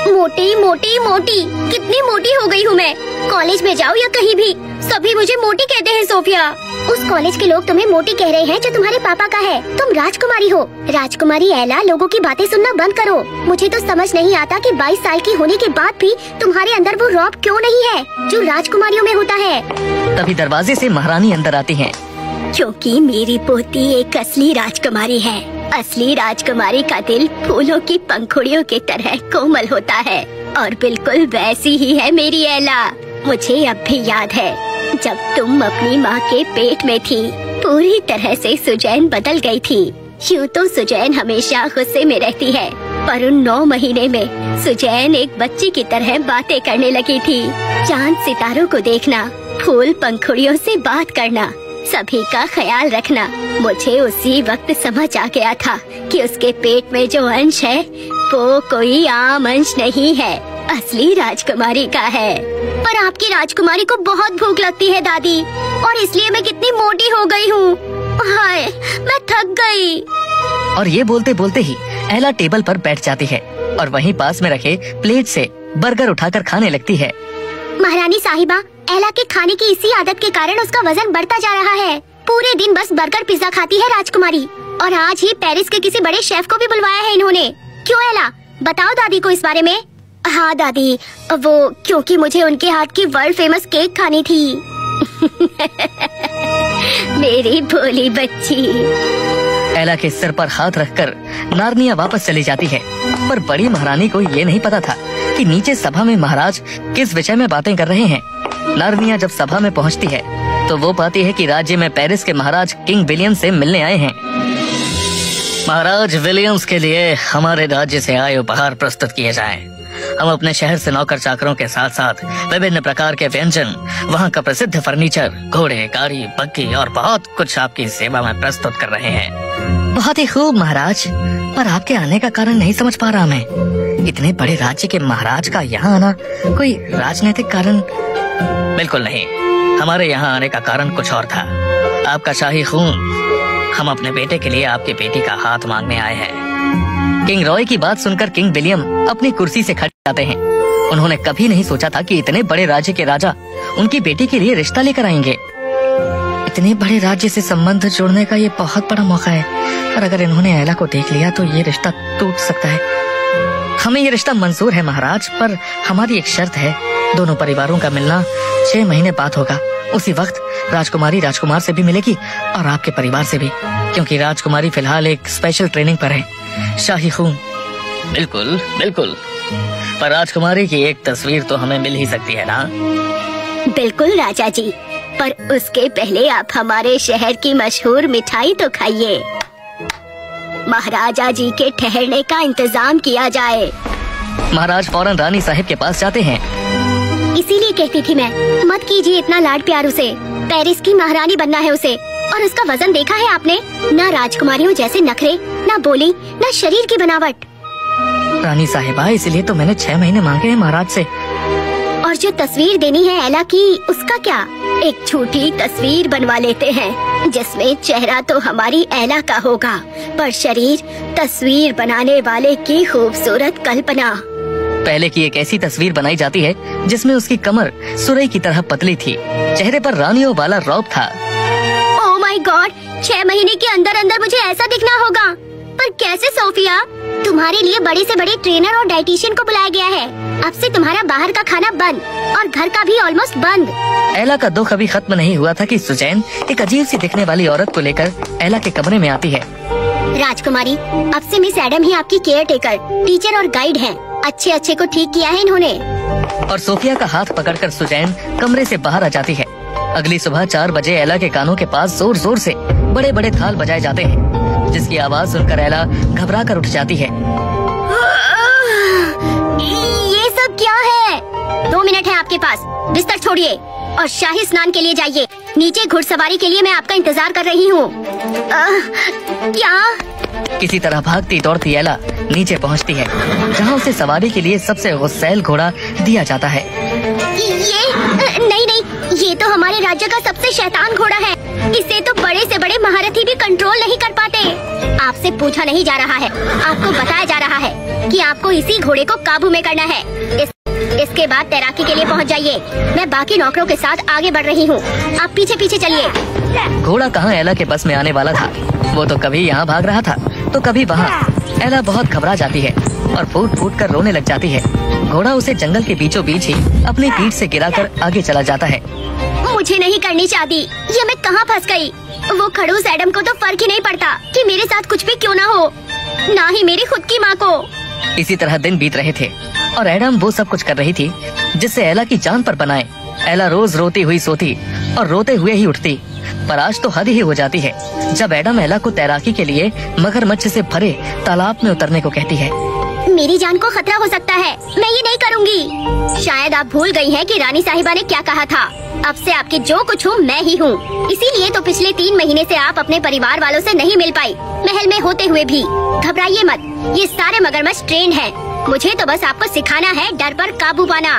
मोटी मोटी मोटी, कितनी मोटी हो गई हूँ मैं। कॉलेज में जाओ या कहीं भी, सभी मुझे मोटी कहते हैं सोफिया। उस कॉलेज के लोग तुम्हें मोटी कह रहे हैं जो तुम्हारे पापा का है। तुम राजकुमारी हो। राजकुमारी एला, लोगों की बातें सुनना बंद करो। मुझे तो समझ नहीं आता कि 22 साल की होने के बाद भी तुम्हारे अंदर वो रौब क्यों नहीं है जो राजकुमारियों में होता है। तभी दरवाजे से महारानी अंदर आती हैं। क्योंकि मेरी पोती एक असली राजकुमारी है। असली राजकुमारी का दिल फूलों की पंखुड़ियों की तरह कोमल होता है और बिल्कुल वैसी ही है मेरी एला। मुझे अब भी याद है जब तुम अपनी माँ के पेट में थी, पूरी तरह से सुजैन बदल गई थी। यूँ तो सुजैन हमेशा गुस्से में रहती है, पर उन 9 महीने में सुजैन एक बच्ची की तरह बातें करने लगी थी। चांद सितारों को देखना, फूल पंखुड़ियों से बात करना, सभी का ख्याल रखना। मुझे उसी वक्त समझ आ गया था कि उसके पेट में जो अंश है वो कोई आम अंश नहीं है, असली राजकुमारी का है। पर आपकी राजकुमारी को बहुत भूख लगती है दादी, और इसलिए मैं कितनी मोटी हो गई हूँ। हाय, मैं थक गई। और ये बोलते बोलते ही एला टेबल पर बैठ जाती है और वहीं पास में रखे प्लेट से बर्गर उठाकर खाने लगती है। महारानी साहिबा, एला के खाने की इसी आदत के कारण उसका वजन बढ़ता जा रहा है। पूरे दिन बस बर्गर पिज्जा खाती है राजकुमारी, और आज ही पेरिस के किसी बड़े शेफ को भी बुलवाया है इन्होंने। क्यों एला, बताओ दादी को इस बारे में। हाँ दादी, वो क्योंकि मुझे उनके हाथ की वर्ल्ड फेमस केक खानी थी। मेरी भोली बच्ची। एला के सिर पर हाथ रखकर नार्निया वापस चली जाती है, पर बड़ी महारानी को ये नहीं पता था कि नीचे सभा में महाराज किस विषय में बातें कर रहे हैं। नार्निया जब सभा में पहुंचती है तो वो पाती है कि राज्य में पेरिस के महाराज किंग विलियम से मिलने आए हैं। महाराज विलियम्स के लिए हमारे राज्य से आए उपहार प्रस्तुत किए जाएं। हम अपने शहर से नौकर चाकरों के साथ साथ विभिन्न प्रकार के व्यंजन, वहाँ का प्रसिद्ध फर्नीचर, घोड़े, गाड़ी, बग्गी और बहुत कुछ आपकी सेवा में प्रस्तुत कर रहे हैं। बहुत ही खूब महाराज, पर आपके आने का कारण नहीं समझ पा रहा मैं। इतने बड़े राज्य के महाराज का यहाँ आना कोई राजनीतिक कारण? बिल्कुल नहीं, हमारे यहाँ आने का कारण कुछ और था। आपका शाही खून। हम अपने बेटे के लिए आपकी बेटी का हाथ मांगने आए हैं। किंग रॉय की बात सुनकर किंग विलियम अपनी कुर्सी से खड़े जाते हैं। उन्होंने कभी नहीं सोचा था कि इतने बड़े राज्य के राजा उनकी बेटी के लिए रिश्ता लेकर आएंगे। इतने बड़े राज्य से संबंध जोड़ने का ये बहुत बड़ा मौका है, पर अगर इन्होंने एला को देख लिया तो ये रिश्ता टूट सकता है। हमें ये रिश्ता मंजूर है महाराज, पर हमारी एक शर्त है। दोनों परिवारों का मिलना 6 महीने बाद होगा। उसी वक्त राजकुमारी राजकुमार से भी मिलेगी और आपके परिवार से भी, क्योंकि राजकुमारी फिलहाल एक स्पेशल ट्रेनिंग पर है। शाही खून। बिल्कुल बिल्कुल, पर राजकुमारी की एक तस्वीर तो हमें मिल ही सकती है ना? बिल्कुल राजा जी, पर उसके पहले आप हमारे शहर की मशहूर मिठाई तो खाइए। महाराजा जी के ठहरने का इंतजाम किया जाए। महाराज फौरन रानी साहिब के पास जाते हैं। इसीलिए कहती थी मैं, मत कीजिए इतना लाड प्यार उसे। पेरिस की महारानी बनना है उसे, और उसका वजन देखा है आपने? ना राजकुमारियों जैसे नखरे, ना बोली, ना शरीर की बनावट। रानी साहिबा, इसलिए तो मैंने 6 महीने मांगे हैं महाराज से। और जो तस्वीर देनी है एला की, उसका क्या? एक छोटी तस्वीर बनवा लेते हैं जिसमें चेहरा तो हमारी एला का होगा, पर शरीर तस्वीर बनाने वाले की खूबसूरत कल्पना। पहले की एक ऐसी तस्वीर बनाई जाती है जिसमें उसकी कमर सुरई की तरह पतली थी, चेहरे पर रानियों वाला रौब था। ओह माय गॉड, 6 महीने के अंदर अंदर मुझे ऐसा दिखना होगा। पर कैसे सोफिया? तुम्हारे लिए बड़े से बड़े ट्रेनर और डाइटिशियन को बुलाया गया है। अब से तुम्हारा बाहर का खाना बंद और घर का भी ऑलमोस्ट बंद। एला का दुख अभी खत्म नहीं हुआ था कि सुजैन एक अजीब सी दिखने वाली औरत को लेकर एला के कमरे में आती है। राजकुमारी, अब से मिस एडम ही आपकी केयर टेकर, टीचर और गाइड हैं। अच्छे अच्छे को ठीक किया है इन्होंने। और सोफिया का हाथ पकड़कर सुजैन कमरे से बाहर आ जाती है। अगली सुबह 4 बजे एला के कानों के पास जोर जोर से बड़े बड़े थाल बजाए जाते हैं, जिसकी आवाज सुनकर एला घबरा कर उठ जाती है। ये सब क्या है? 2 मिनट है आपके पास, बिस्तर छोड़िए और शाही स्नान के लिए जाइए। नीचे घुड़सवारी के लिए मैं आपका इंतजार कर रही हूँ। क्या? किसी तरह भागती दौड़ती एला नीचे पहुँचती है, जहाँ उसे सवारी के लिए सबसे गुस्सैल घोड़ा दिया जाता है। ये नहीं, ये तो हमारे राज्य का सबसे शैतान घोड़ा है। इसे तो बड़े से बड़े महारथी भी कंट्रोल नहीं कर पाते। आपसे पूछा नहीं जा रहा है, आपको बताया जा रहा है कि आपको इसी घोड़े को काबू में करना है। इसके बाद तैराकी के लिए पहुंच जाइए। मैं बाकी नौकरों के साथ आगे बढ़ रही हूँ, आप पीछे पीछे चलिए। घोड़ा कहाँ एला के बस में आने वाला था। वो तो कभी यहाँ भाग रहा था तो कभी वहाँ। एला बहुत घबरा जाती है और फूट फूट कर रोने लग जाती है। घोड़ा उसे जंगल के बीचों बीच ही अपनी पीठ से गिराकर आगे चला जाता है। मुझे नहीं करनी शादी, ये मैं कहाँ फंस गई। वो खड़ूस एडम को तो फर्क ही नहीं पड़ता कि मेरे साथ कुछ भी क्यों ना हो, ना ही मेरी खुद की माँ को। इसी तरह दिन बीत रहे थे और एडम वो सब कुछ कर रही थी जिससे एला की जान पर बनाए। एला रोज रोती हुई सोती और रोते हुए ही उठती, पर आज तो हद ही हो जाती है जब एडम एला को तैराकी के लिए मगरमच्छ से भरे तालाब में उतरने को कहती है। मेरी जान को खतरा हो सकता है, मैं ये नहीं करूँगी। शायद आप भूल गई हैं कि रानी साहिबा ने क्या कहा था। अब से आपके जो कुछ हूँ मैं ही हूँ। इसीलिए तो पिछले 3 महीने से आप अपने परिवार वालों से नहीं मिल पाई, महल में होते हुए भी। घबराइए मत, ये सारे मगरमच्छ ट्रेन हैं। मुझे तो बस आपको सिखाना है डर पर काबू पाना।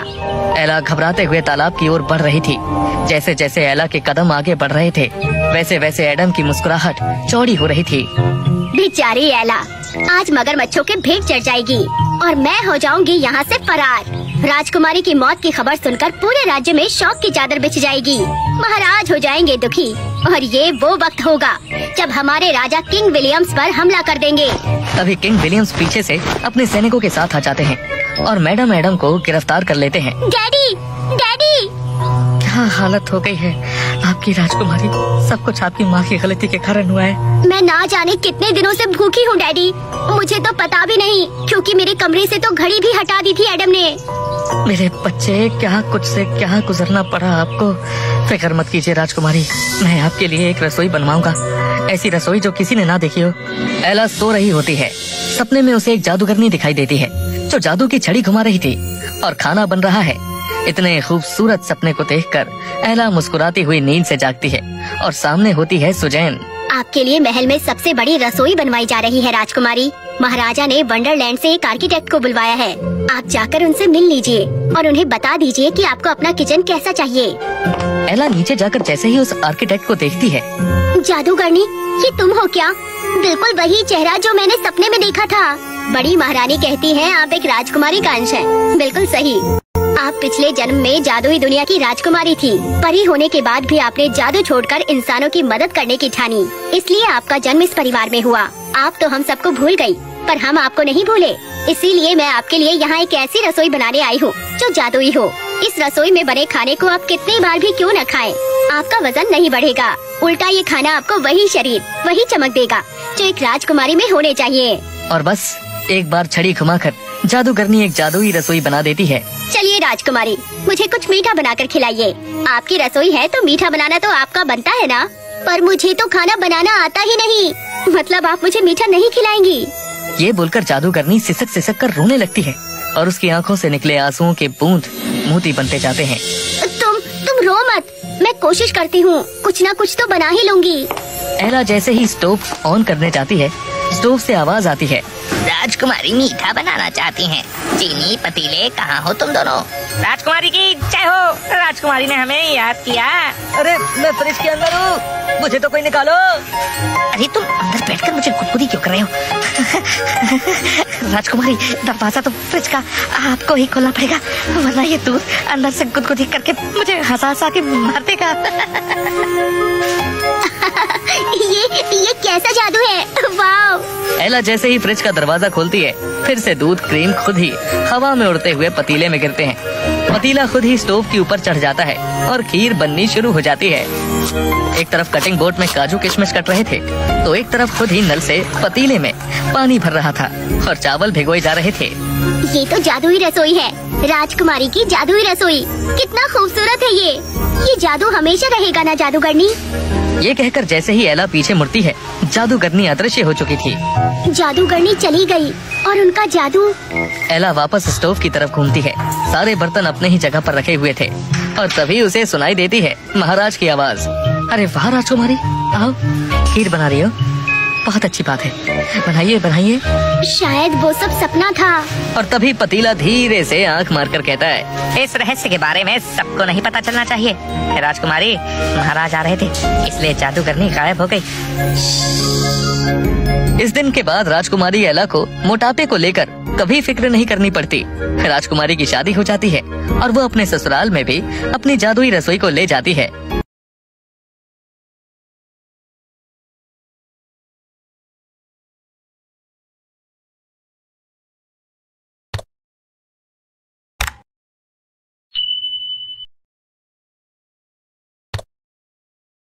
एला घबराते हुए तालाब की ओर बढ़ रही थी। जैसे जैसे एला के कदम आगे बढ़ रहे थे वैसे वैसे एडम की मुस्कुराहट चौड़ी हो रही थी। बेचारी एला आज मगरमच्छों के भेंट चढ़ जाएगी और मैं हो जाऊंगी यहाँ से फरार। राजकुमारी की मौत की खबर सुनकर पूरे राज्य में शौक की चादर बिछ जाएगी। महाराज हो जाएंगे दुखी और ये वो वक्त होगा जब हमारे राजा किंग विलियम्स पर हमला कर देंगे। तभी किंग विलियम्स पीछे से अपने सैनिकों के साथ आ जाते हैं और मैडम एडम को गिरफ्तार कर लेते हैं। Daddy, daddy! क्या हालत हो गई है आपकी राजकुमारी। सब कुछ आपकी माँ की गलती के कारण हुआ है। मैं ना जाने कितने दिनों से भूखी हूँ डैडी, मुझे तो पता भी नहीं क्योंकि मेरे कमरे से तो घड़ी भी हटा दी थी एडम ने। मेरे बच्चे, क्या कुछ से क्या गुजरना पड़ा आपको। फिक्र मत कीजिए राजकुमारी, मैं आपके लिए एक रसोई बनवाऊंगा, ऐसी रसोई जो किसी ने ना देखी हो। एला सो रही होती है, सपने में उसे एक जादूगरनी दिखाई देती है जो जादू की छड़ी घुमा रही थी और खाना बन रहा है। इतने खूबसूरत सपने को देखकर एला मुस्कुराती हुई नींद से जागती है और सामने होती है सुजैन। आपके लिए महल में सबसे बड़ी रसोई बनवाई जा रही है राजकुमारी। महाराजा ने वंडरलैंड से एक आर्किटेक्ट को बुलवाया है। आप जाकर उनसे मिल लीजिए और उन्हें बता दीजिए कि आपको अपना किचन कैसा चाहिए। एला नीचे जाकर जैसे ही उस आर्किटेक्ट को देखती है। जादूगरनी, ये तुम हो क्या? बिल्कुल वही चेहरा जो मैंने सपने में देखा था। बड़ी महारानी कहती है आप एक राजकुमारी का अंश है। बिल्कुल सही, आप पिछले जन्म में जादुई दुनिया की राजकुमारी थी। परी होने के बाद भी आपने जादू छोड़कर इंसानों की मदद करने की ठानी, इसलिए आपका जन्म इस परिवार में हुआ। आप तो हम सबको भूल गई, पर हम आपको नहीं भूले। इसीलिए मैं आपके लिए यहाँ एक ऐसी रसोई बनाने आई हूँ जो जादुई हो। इस रसोई में बने खाने को आप कितनी बार भी क्यों न खाएं, आपका वजन नहीं बढ़ेगा। उल्टा ये खाना आपको वही शरीर, वही चमक देगा जो एक राजकुमारी में होने चाहिए। और बस एक बार छड़ी घुमाकर जादूगरनी एक जादुई रसोई बना देती है। चलिए राजकुमारी, मुझे कुछ मीठा बनाकर खिलाइए। आपकी रसोई है तो मीठा बनाना तो आपका बनता है ना। पर मुझे तो खाना बनाना आता ही नहीं, मतलब आप मुझे मीठा नहीं खिलाएंगी। ये बोलकर जादूगरनी सिसक सिसक कर रोने लगती है और उसकी आंखों से निकले आंसुओं के बूंद मोती बनते जाते हैं। तुम रो मत, मैं कोशिश करती हूँ, कुछ ना कुछ तो बना ही लूंगी। एला जैसे ही स्टोव ऑन करने जाती है, स्टोव से आवाज आती है। राजकुमारी मीठा बनाना चाहती हैं। चीनी पतीले कहाँ हो तुम दोनों? राजकुमारी की जय हो। राजकुमारी ने हमें याद किया। अरे मैं फ्रिज के अंदर हूँ, मुझे तो कोई निकालो। अरे तुम अंदर बैठकर मुझे गुदगुदी क्यों कर रहे हो? राजकुमारी, दरवाजा तो फ्रिज का आपको ही खोलना पड़ेगा, वरना ये दूध अंदर से गुदगुदी करके मुझे हंसा हंसा के मार देगा। ये कैसा जादू है? वाव! एला जैसे ही फ्रिज का दरवाजा खोलती है, फिर से दूध क्रीम खुद ही हवा में उड़ते हुए पतीले में गिरते हैं। पतीला खुद ही स्टोव के ऊपर चढ़ जाता है और खीर बननी शुरू हो जाती है। एक तरफ कटिंग बोर्ड में काजू किशमिश कट रहे थे तो एक तरफ खुद ही नल से पतीले में पानी भर रहा था और चावल भिगोए जा रहे थे। ये तो जादुई रसोई है, राजकुमारी की जादुई रसोई। कितना खूबसूरत है ये जादू हमेशा रहेगा ना जादूगरनी? ये कहकर जैसे ही एला पीछे मुड़ती है, जादूगरनी अदृश्य हो चुकी थी। जादूगरनी चली गई और उनका जादू। एला वापस स्टोव की तरफ घूमती है। सारे बर्तन अपने ही जगह पर रखे हुए थे और तभी उसे सुनाई देती है महाराज की आवाज। अरे वाह राजकुमारी, आओ, खीर बना रही हो? बहुत अच्छी बात है, बनाइए बनाइए। शायद वो सब सपना था। और तभी पतीला धीरे से आंख मारकर कहता है, इस रहस्य के बारे में सबको नहीं पता चलना चाहिए। राजकुमारी, महाराज आ रहे थे, इसलिए जादूगरनी गायब हो गई। इस दिन के बाद राजकुमारी एला को मोटापे को लेकर कभी फिक्र नहीं करनी पड़ती। राजकुमारी की शादी हो जाती है और वो अपने ससुराल में भी अपनी जादुई रसोई को ले जाती है।